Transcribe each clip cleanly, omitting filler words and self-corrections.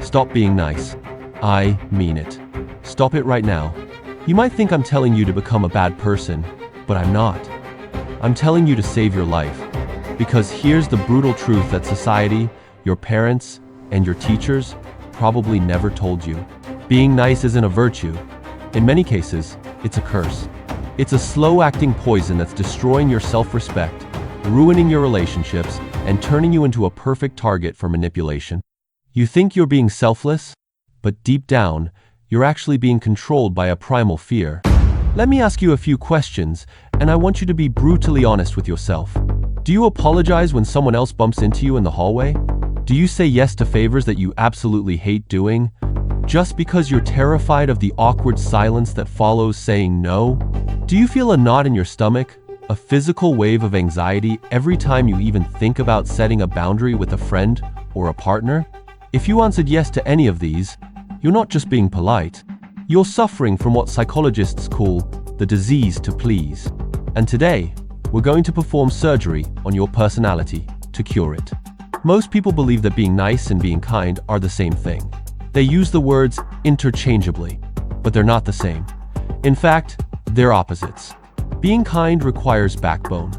Stop being nice. I mean it. Stop it right now. You might think I'm telling you to become a bad person, but I'm not. I'm telling you to save your life. Because here's the brutal truth that society, your parents, and your teachers probably never told you. Being nice isn't a virtue. In many cases, it's a curse. It's a slow-acting poison that's destroying your self-respect, ruining your relationships, and turning you into a perfect target for manipulation. You think you're being selfless, but deep down, you're actually being controlled by a primal fear. Let me ask you a few questions, and I want you to be brutally honest with yourself. Do you apologize when someone else bumps into you in the hallway? Do you say yes to favors that you absolutely hate doing, just because you're terrified of the awkward silence that follows saying no? Do you feel a knot in your stomach, a physical wave of anxiety every time you even think about setting a boundary with a friend or a partner? If you answered yes to any of these, you're not just being polite. You're suffering from what psychologists call the disease to please. And today, we're going to perform surgery on your personality to cure it. Most people believe that being nice and being kind are the same thing. They use the words interchangeably, but they're not the same. In fact, they're opposites. Being kind requires backbone.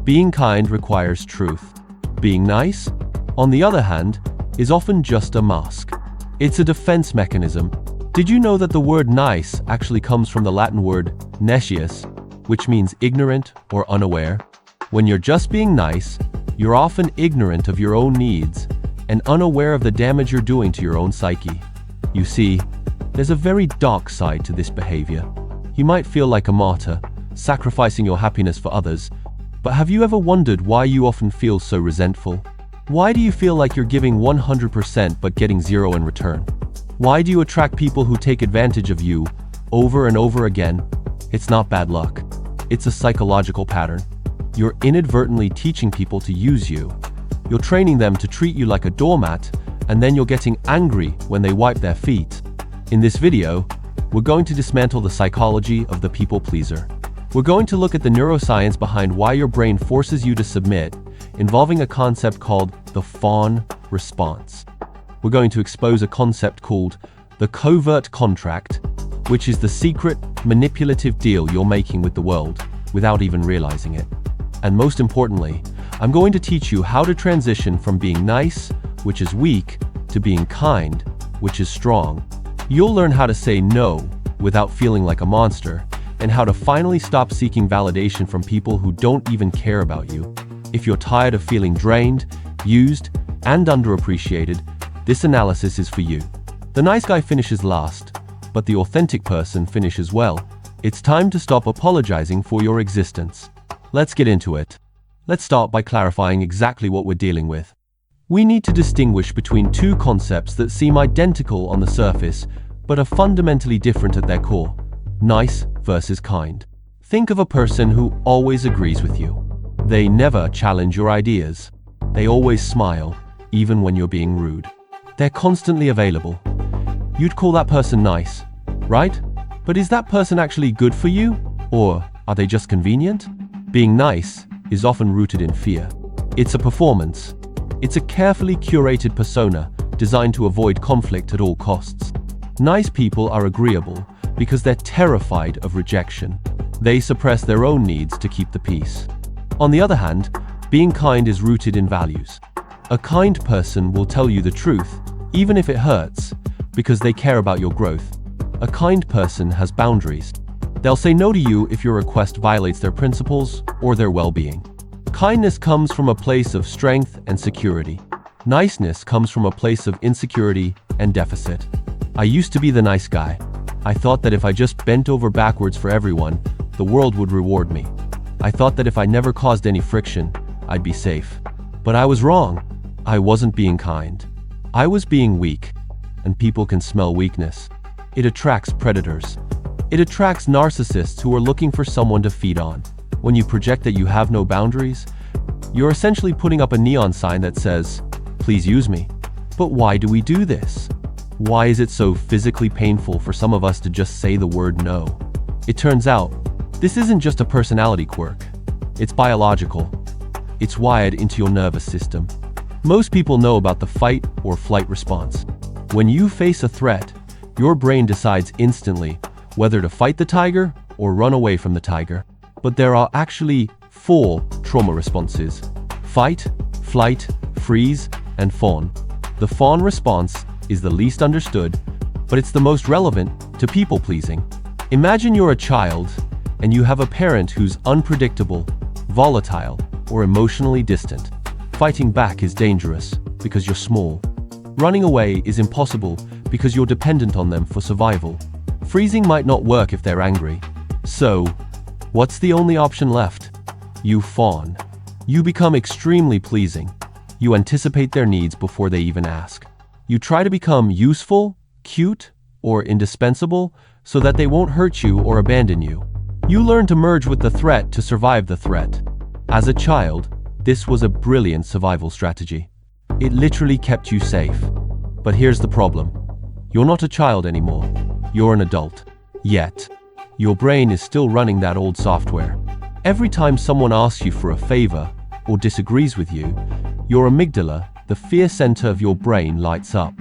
Being kind requires truth. Being nice, on the other hand, is often just a mask. It's a defense mechanism. Did you know that the word nice actually comes from the Latin word nescius, which means ignorant or unaware? When you're just being nice, you're often ignorant of your own needs and unaware of the damage you're doing to your own psyche. You see, there's a very dark side to this behavior. You might feel like a martyr, sacrificing your happiness for others, but have you ever wondered why you often feel so resentful? Why do you feel like you're giving 100% but getting zero in return? Why do you attract people who take advantage of you over and over again? It's not bad luck. It's a psychological pattern. You're inadvertently teaching people to use you. You're training them to treat you like a doormat, and then you're getting angry when they wipe their feet. In this video, we're going to dismantle the psychology of the people pleaser. We're going to look at the neuroscience behind why your brain forces you to submit, involving a concept called the Fawn Response. We're going to expose a concept called the Covert Contract, which is the secret, manipulative deal you're making with the world without even realizing it. And most importantly, I'm going to teach you how to transition from being nice, which is weak, to being kind, which is strong. You'll learn how to say no without feeling like a monster, and how to finally stop seeking validation from people who don't even care about you. If you're tired of feeling drained, used, and underappreciated, this analysis is for you. The nice guy finishes last, but the authentic person finishes well. It's time to stop apologizing for your existence. Let's get into it. Let's start by clarifying exactly what we're dealing with. We need to distinguish between two concepts that seem identical on the surface, but are fundamentally different at their core: nice versus kind. Think of a person who always agrees with you. They never challenge your ideas. They always smile, even when you're being rude. They're constantly available. You'd call that person nice, right? But is that person actually good for you? Or are they just convenient? Being nice is often rooted in fear. It's a performance. It's a carefully curated persona designed to avoid conflict at all costs. Nice people are agreeable because they're terrified of rejection. They suppress their own needs to keep the peace. On the other hand, being kind is rooted in values. A kind person will tell you the truth, even if it hurts, because they care about your growth. A kind person has boundaries. They'll say no to you if your request violates their principles or their well-being. Kindness comes from a place of strength and security. Niceness comes from a place of insecurity and deficit. I used to be the nice guy. I thought that if I just bent over backwards for everyone, the world would reward me. I thought that if I never caused any friction, I'd be safe. But I was wrong. I wasn't being kind. I was being weak, and people can smell weakness. It attracts predators. It attracts narcissists who are looking for someone to feed on. When you project that you have no boundaries, you're essentially putting up a neon sign that says, "Please use me." But why do we do this? Why is it so physically painful for some of us to just say the word no? It turns out, this isn't just a personality quirk. It's biological. It's wired into your nervous system. Most people know about the fight or flight response. When you face a threat, your brain decides instantly whether to fight the tiger or run away from the tiger. But there are actually 4 trauma responses: fight, flight, freeze, and fawn. The fawn response is the least understood, but it's the most relevant to people-pleasing. Imagine you're a child and you have a parent who's unpredictable, volatile, or emotionally distant. Fighting back is dangerous because you're small. Running away is impossible because you're dependent on them for survival. Freezing might not work if they're angry. So, what's the only option left? You fawn. You become extremely pleasing. You anticipate their needs before they even ask. You try to become useful, cute, or indispensable so that they won't hurt you or abandon you. You learn to merge with the threat to survive the threat. As a child, this was a brilliant survival strategy. It literally kept you safe. But here's the problem. You're not a child anymore. You're an adult. Yet, your brain is still running that old software. Every time someone asks you for a favor or disagrees with you, your amygdala, the fear center of your brain, lights up.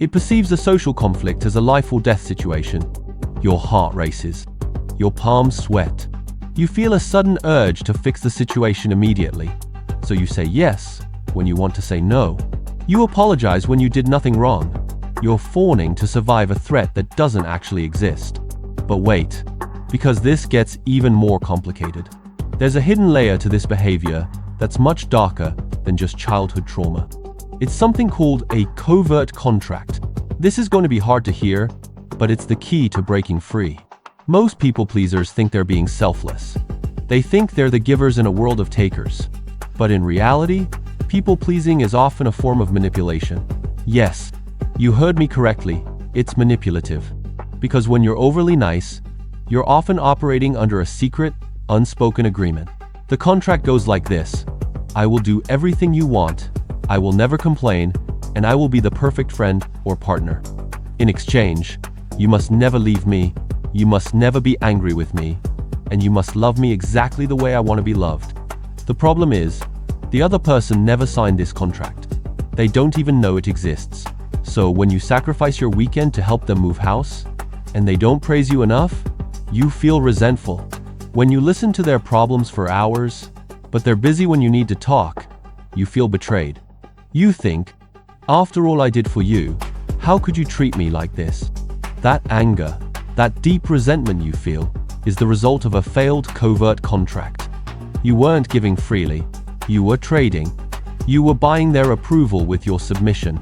It perceives a social conflict as a life or death situation. Your heart races. Your palms sweat. You feel a sudden urge to fix the situation immediately. So you say yes when you want to say no. You apologize when you did nothing wrong. You're fawning to survive a threat that doesn't actually exist. But wait, because this gets even more complicated. There's a hidden layer to this behavior that's much darker than just childhood trauma. It's something called a covert contract. This is going to be hard to hear, but it's the key to breaking free. Most people pleasers think they're being selfless. They think they're the givers in a world of takers. But in reality, people pleasing is often a form of manipulation. Yes, you heard me correctly, it's manipulative. Because when you're overly nice, you're often operating under a secret, unspoken agreement. The contract goes like this: I will do everything you want, I will never complain, and I will be the perfect friend or partner. In exchange, you must never leave me, you must never be angry with me, and you must love me exactly the way I want to be loved. The problem is, the other person never signed this contract. They don't even know it exists. So when you sacrifice your weekend to help them move house, and they don't praise you enough, you feel resentful. When you listen to their problems for hours, but they're busy when you need to talk, you feel betrayed. You think, after all I did for you, how could you treat me like this? That anger, that deep resentment you feel, is the result of a failed covert contract. You weren't giving freely, you were trading. You were buying their approval with your submission.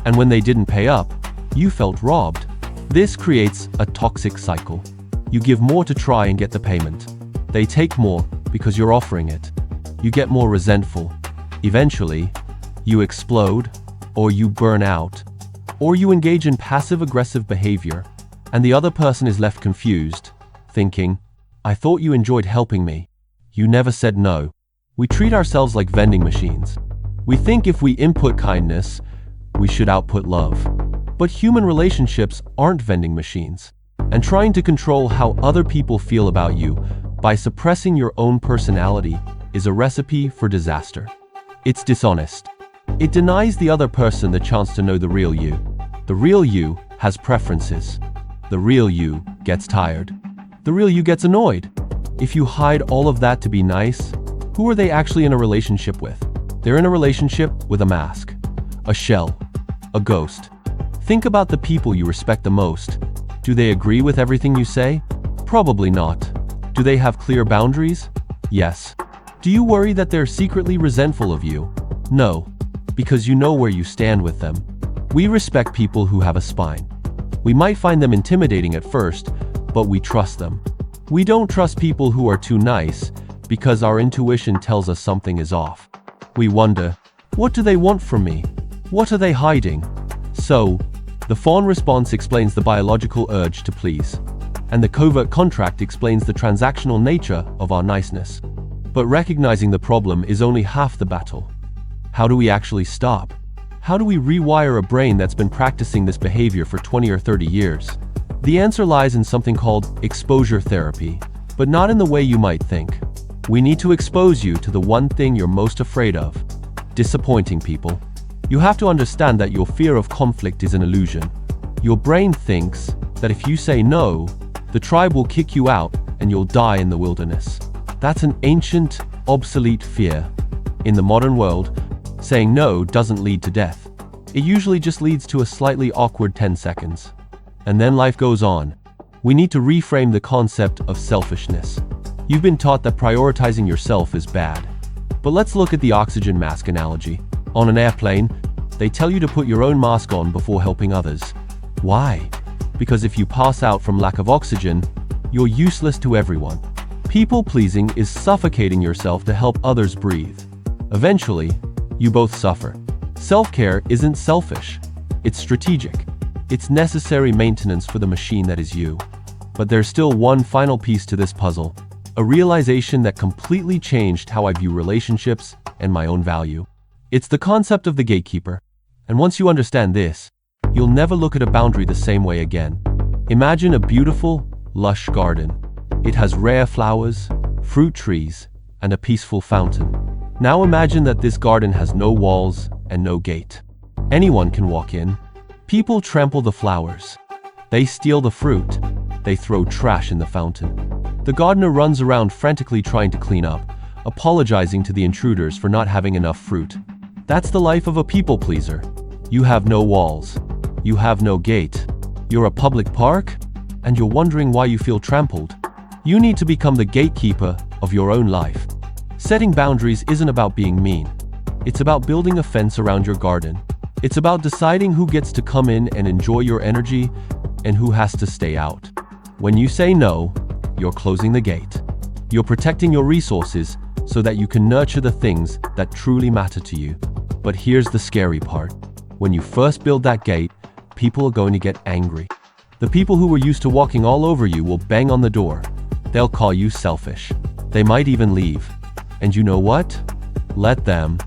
And when they didn't pay up, you felt robbed. This creates a toxic cycle. You give more to try and get the payment. They take more because you're offering it. You get more resentful. Eventually, you explode, or you burn out, or you engage in passive-aggressive behavior, and the other person is left confused, thinking, I thought you enjoyed helping me. You never said no. We treat ourselves like vending machines. We think if we input kindness, we should output love. But human relationships aren't vending machines. And trying to control how other people feel about you by suppressing your own personality is a recipe for disaster. It's dishonest. It denies the other person the chance to know the real you. The real you has preferences. The real you gets tired. The real you gets annoyed. If you hide all of that to be nice, who are they actually in a relationship with? They're in a relationship with a mask, a shell, a ghost. Think about the people you respect the most. Do they agree with everything you say? Probably not. Do they have clear boundaries? Yes. Do you worry that they're secretly resentful of you? No, because you know where you stand with them. We respect people who have a spine. We might find them intimidating at first, but we trust them. We don't trust people who are too nice because our intuition tells us something is off. We wonder, what do they want from me? What are they hiding? So, the Fawn Response explains the biological urge to please, and the Covert Contract explains the transactional nature of our niceness. But recognizing the problem is only half the battle. How do we actually stop? How do we rewire a brain that's been practicing this behavior for 20 or 30 years? The answer lies in something called exposure therapy, but not in the way you might think. We need to expose you to the one thing you're most afraid of: disappointing people. You have to understand that your fear of conflict is an illusion. Your brain thinks that if you say no, the tribe will kick you out and you'll die in the wilderness. That's an ancient, obsolete fear. In the modern world, saying no doesn't lead to death. It usually just leads to a slightly awkward 10 seconds. And then life goes on. We need to reframe the concept of selfishness. You've been taught that prioritizing yourself is bad. But let's look at the oxygen mask analogy. On an airplane, they tell you to put your own mask on before helping others. Why? Because if you pass out from lack of oxygen, you're useless to everyone. People-pleasing is suffocating yourself to help others breathe. Eventually, you both suffer. Self-care isn't selfish. It's strategic. It's necessary maintenance for the machine that is you. But there's still one final piece to this puzzle. A realization that completely changed how I view relationships and my own value. It's the concept of the gatekeeper. And once you understand this, you'll never look at a boundary the same way again. Imagine a beautiful, lush garden. It has rare flowers, fruit trees, and a peaceful fountain. Now imagine that this garden has no walls and no gate. Anyone can walk in. People trample the flowers. They steal the fruit. They throw trash in the fountain. The gardener runs around frantically trying to clean up, apologizing to the intruders for not having enough fruit. That's the life of a people pleaser. You have no walls. You have no gate. You're a public park, and you're wondering why you feel trampled. You need to become the gatekeeper of your own life. Setting boundaries isn't about being mean. It's about building a fence around your garden. It's about deciding who gets to come in and enjoy your energy and who has to stay out. When you say no, you're closing the gate. You're protecting your resources so that you can nurture the things that truly matter to you. But here's the scary part. When you first build that gate, people are going to get angry. The people who were used to walking all over you will bang on the door. They'll call you selfish. They might even leave. And you know what? Let them.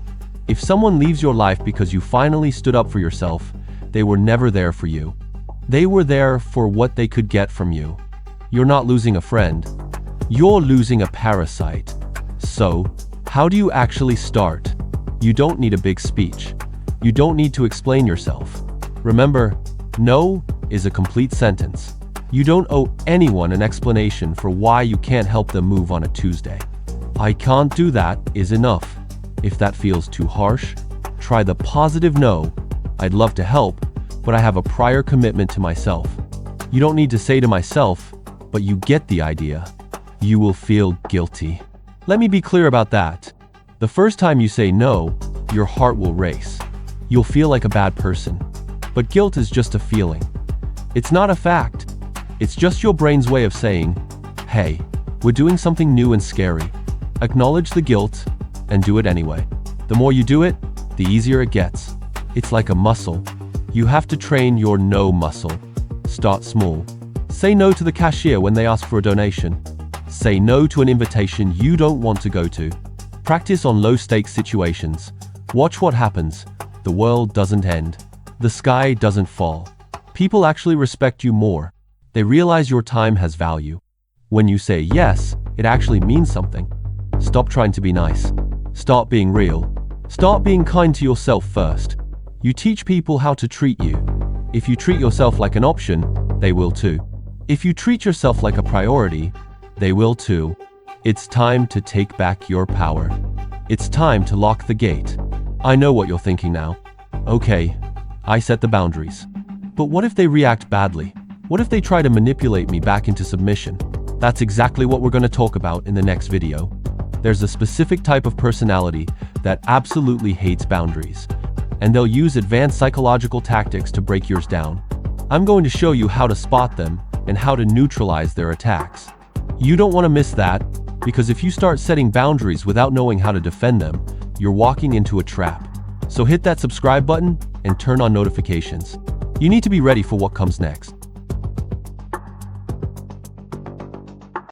If someone leaves your life because you finally stood up for yourself, they were never there for you. They were there for what they could get from you. You're not losing a friend. You're losing a parasite. So, how do you actually start? You don't need a big speech. You don't need to explain yourself. Remember, no is a complete sentence. You don't owe anyone an explanation for why you can't help them move on a Tuesday. I can't do that is enough. If that feels too harsh, try the positive no. I'd love to help, but I have a prior commitment to myself. You don't need to say to myself, but you get the idea. You will feel guilty. Let me be clear about that. The first time you say no, your heart will race. You'll feel like a bad person. But guilt is just a feeling. It's not a fact. It's just your brain's way of saying, hey, we're doing something new and scary. Acknowledge the guilt and do it anyway. The more you do it, the easier it gets. It's like a muscle. You have to train your no muscle. Start small. Say no to the cashier when they ask for a donation. Say no to an invitation you don't want to go to. Practice on low-stakes situations. Watch what happens. The world doesn't end. The sky doesn't fall. People actually respect you more. They realize your time has value. When you say yes, it actually means something. Stop trying to be nice. Start being real. Start being kind to yourself first. You teach people how to treat you. If you treat yourself like an option, they will too. If you treat yourself like a priority, they will too. It's time to take back your power. It's time to lock the gate. I know what you're thinking now. Okay, I set the boundaries. But what if they react badly? What if they try to manipulate me back into submission? That's exactly what we're going to talk about in the next video. There's a specific type of personality that absolutely hates boundaries, and they'll use advanced psychological tactics to break yours down. I'm going to show you how to spot them and how to neutralize their attacks. You don't want to miss that, because if you start setting boundaries without knowing how to defend them, you're walking into a trap. So hit that subscribe button and turn on notifications. You need to be ready for what comes next.